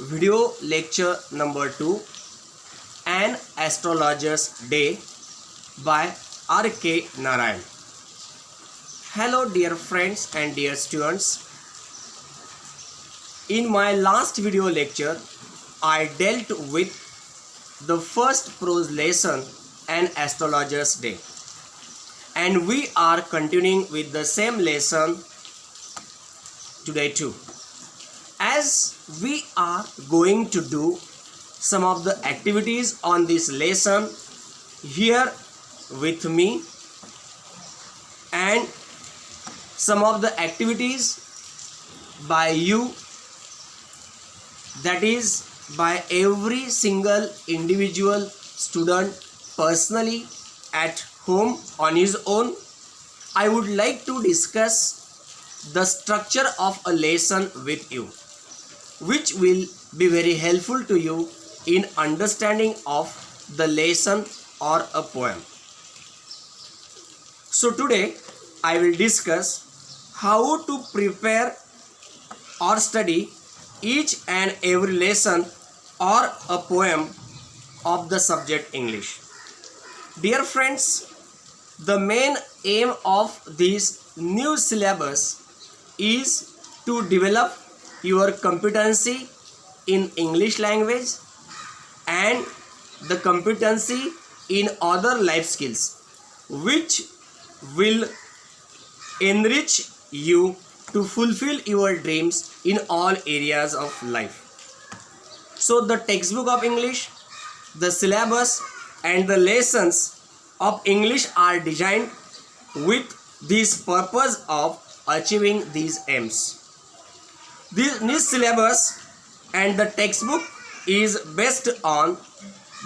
video lecture number 2, An Astrologer's Day by R.K. Narayan. Hello dear friends and dear students. In my last video lecture, I dealt with the first prose lesson, An Astrologer's Day. And we are continuing with the same lesson today too. As we are going to do some of the activities on this lesson here with me, and some of the activities by you, that is by every single individual student personally at home on his own, I would like to discuss the structure of a lesson with you, which will be very helpful to you in understanding of the lesson or a poem. So today I will discuss how to prepare or study each and every lesson or a poem of the subject English. Dear friends, the main aim of this new syllabus is to develop your competency in English language and the competency in other life skills, which will enrich you to fulfill your dreams in all areas of life. So the textbook of English, the syllabus and the lessons of English are designed with this purpose of achieving these aims. This syllabus and the textbook is based on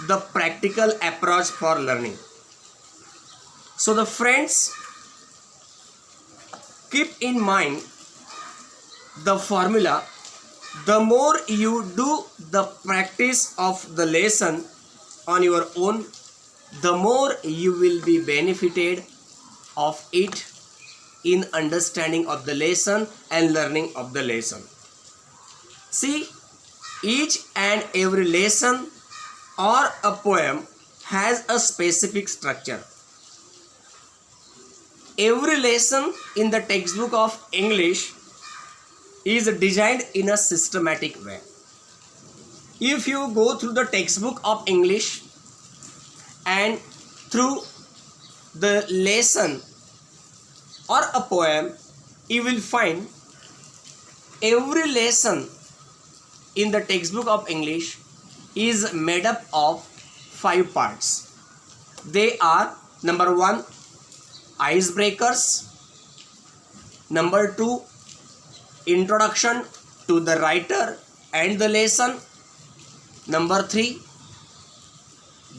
the practical approach for learning. So the friends, keep in mind the formula: the more you do the practice of the lesson on your own, the more you will be benefited of it in understanding of the lesson and learning of the lesson. See, each and every lesson or a poem has a specific structure. Every lesson in the textbook of English is designed in a systematic way. If you go through the textbook of English and through the lesson or a poem, you will find every lesson in the textbook of English is made up of 5 parts. They are: number 1, icebreakers; number 2, introduction to the writer and the lesson; number 3,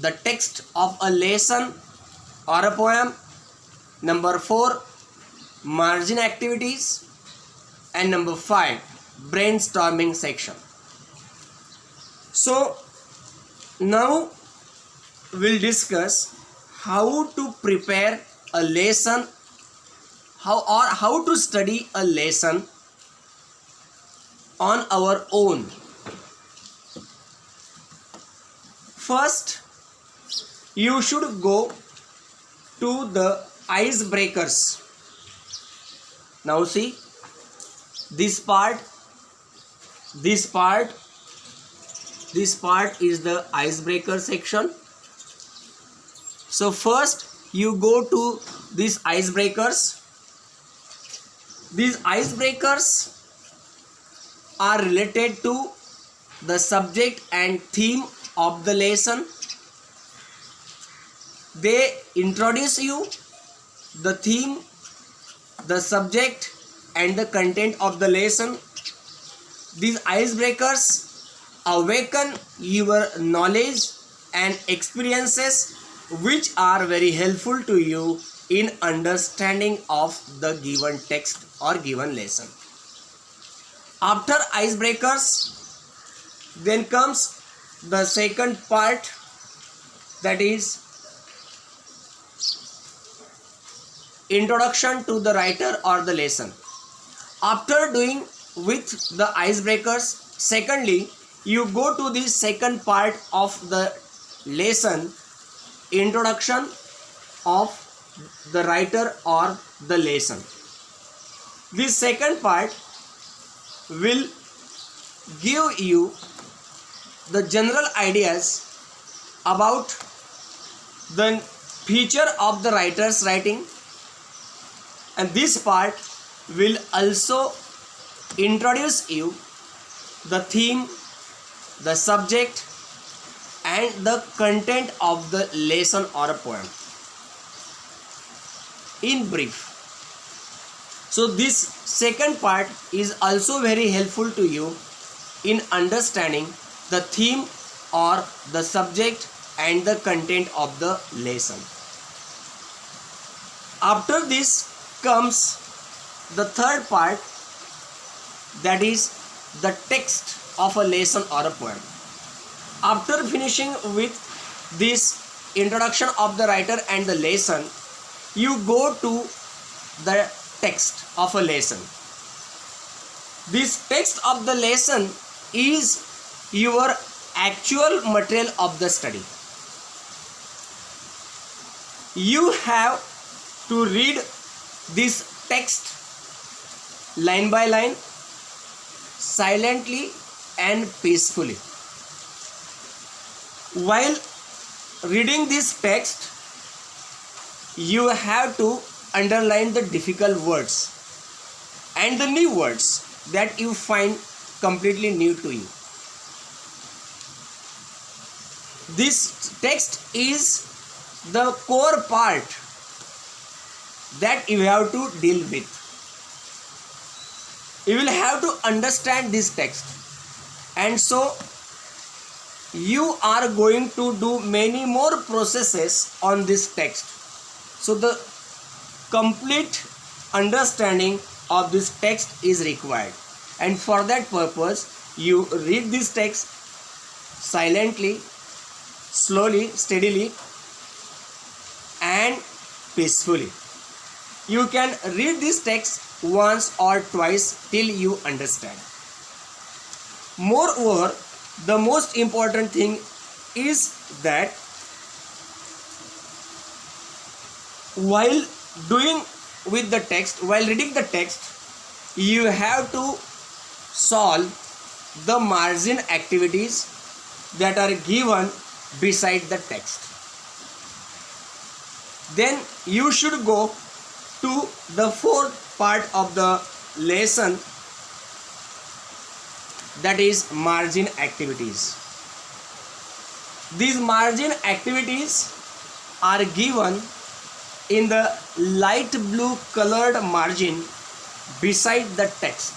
the text of a lesson or a poem; number 4, margin activities; and number 5, brainstorming section. So now we'll discuss how to prepare a lesson, how to study a lesson on our own. First, you should go to the icebreakers. Now see, this part is the icebreaker section. So first you go to these icebreakers. These icebreakers are related to the subject and theme of the lesson. They introduce you the theme, the subject and the content of the lesson. These icebreakers awaken your knowledge and experiences, which are very helpful to you in understanding of the given text or given lesson. After icebreakers, then comes the second part, that is introduction to the writer or the lesson. After doing with the icebreakers, secondly you go to the second part of the lesson, introduction of the writer or the lesson. This second part will give you the general ideas about the feature of the writer's writing, and this part will also introduce you the theme, the subject and the content of the lesson or a poem in brief. So this second part is also very helpful to you in understanding the theme or the subject and the content of the lesson. After this comes the third part, that is the text of a lesson or a poem. After finishing with this introduction of the writer and the lesson, you go to the text of a lesson. This text of the lesson is your actual material of the study. You have to read this text line by line, silently and peacefully. While reading this text, you have to underline the difficult words and the new words that you find completely new to you. This text is the core part that you have to deal with. You will have to understand this text, and so you are going to do many more processes on this text. So the complete understanding of this text is required, and for that purpose you read this text silently, slowly, steadily and peacefully. You can read this text once or twice till you understand. Moreover, the most important thing is that while reading the text, you have to solve the margin activities that are given beside the text. Then you should go to the fourth part of the lesson, that is margin activities. These margin activities are given in the light blue colored margin beside the text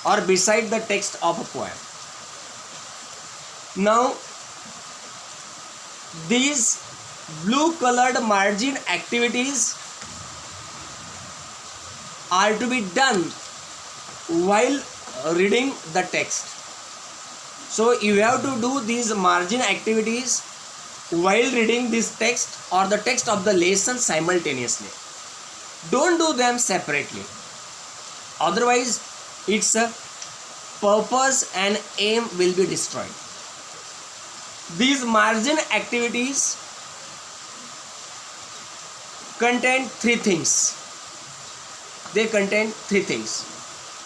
or beside the text of a poem. Now these blue colored margin activities are to be done while reading the text. So you have to do these margin activities while reading this text or the text of the lesson simultaneously. Don't do them separately, otherwise its purpose and aim will be destroyed. These margin activities contain three things. They contain three things.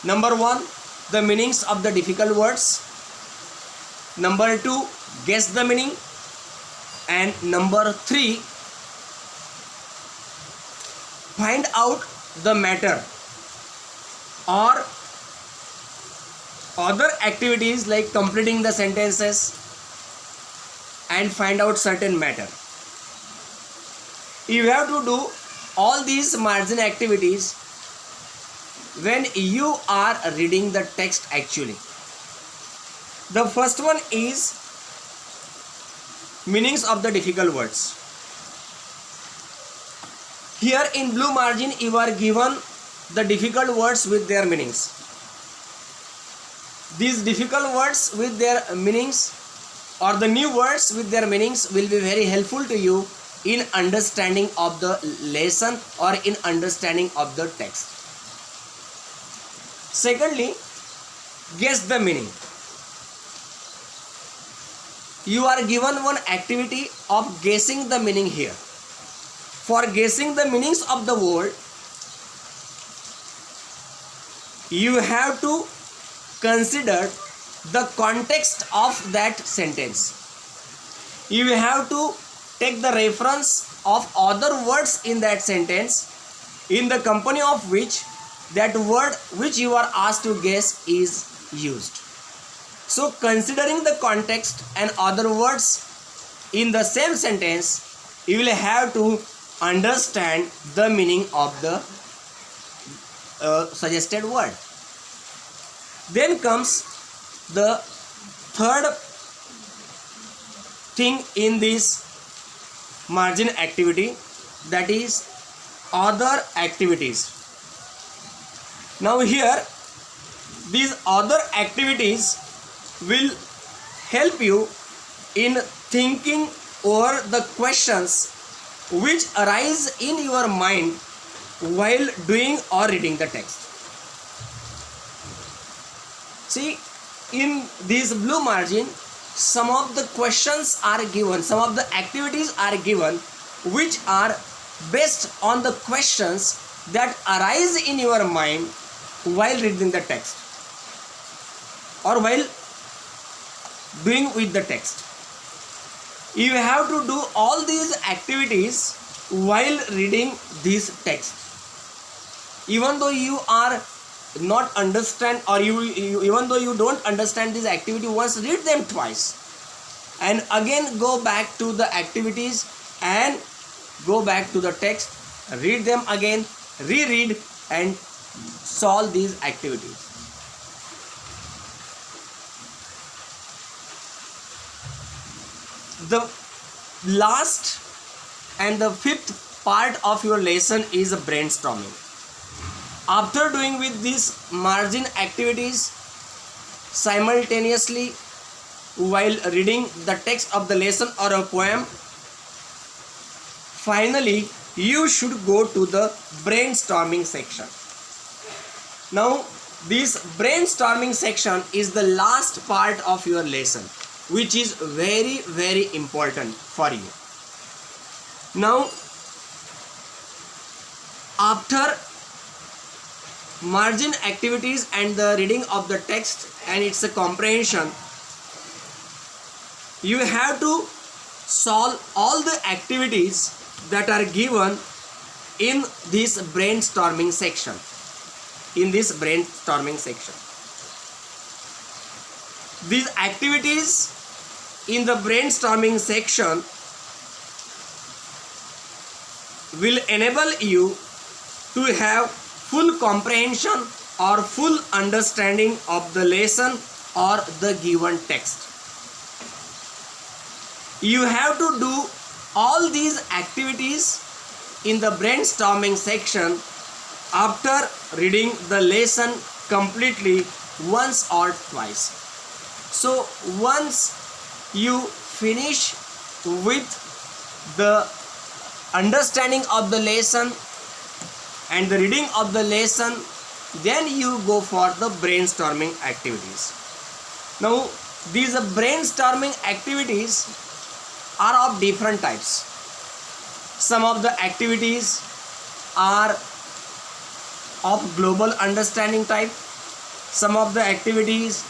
Number one, the meanings of the difficult words. Number two, guess the meaning. And number three, find out the matter or other activities like completing the sentences and find out certain matter. You have to do all these margin activities when you are reading the text actually. The first one is meanings of the difficult words. Here in blue margin you are given the difficult words with their meanings. These difficult words with their meanings or the new words with their meanings will be very helpful to you in understanding of the lesson or in understanding of the text. Secondly, guess the meaning. you are given one activity of guessing the meaning here. For guessing the meanings of the word, you have to consider the context of that sentence. You have to take the reference of other words in that sentence in the company of which that word which you are asked to guess is used. So considering the context and other words in the same sentence, you will have to understand the meaning of the suggested word. Then comes the third thing in this margin activity, that is other activities. Now here these other activities will help you in thinking over the questions which arise in your mind while doing or reading the text. See, in this blue margin, some of the questions are given, some of the activities are given which are based on the questions that arise in your mind while reading the text or while doing with the text. You have to do all these activities while reading this text. Even though you are not understand, or even though you don't understand this activity once, read them twice and again go back to the activities and go back to the text, read them again, reread and solve these activities. The last and the fifth part of your lesson is brainstorming. After doing with these margin activities simultaneously while reading the text of the lesson or a poem, finally you should go to the brainstorming section. Now this brainstorming section is the last part of your lesson, which is very, very important for you. Now after margin activities and the reading of the text and its comprehension, you have to solve all the activities that are given in this brainstorming section. These activities in the brainstorming section will enable you to have full comprehension or full understanding of the lesson or the given text. You have to do all these activities in the brainstorming section after reading the lesson completely once or twice. So once you finish with the understanding of the lesson and the reading of the lesson, then you go for the brainstorming activities. Now these brainstorming activities are of different types. Some of the activities are of global understanding type. Some of the activities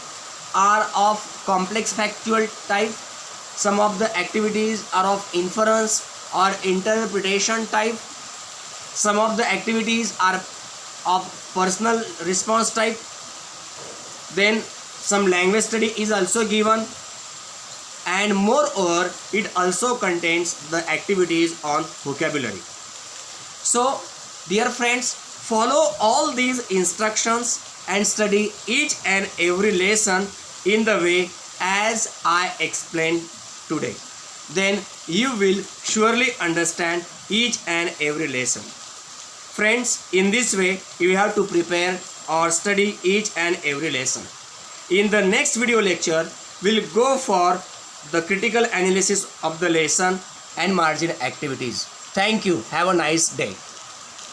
are of complex factual type. Some of the activities are of inference or interpretation type. Some of the activities are of personal response type. Then some language study is also given, and moreover it also contains the activities on vocabulary. So dear friends, follow all these instructions and study each and every lesson in the way as I explained today. Then you will surely understand each and every lesson. Friends, in this way you have to prepare or study each and every lesson. In the next video lecture, we'll go for the critical analysis of the lesson and margin activities. Thank you. Have a nice day.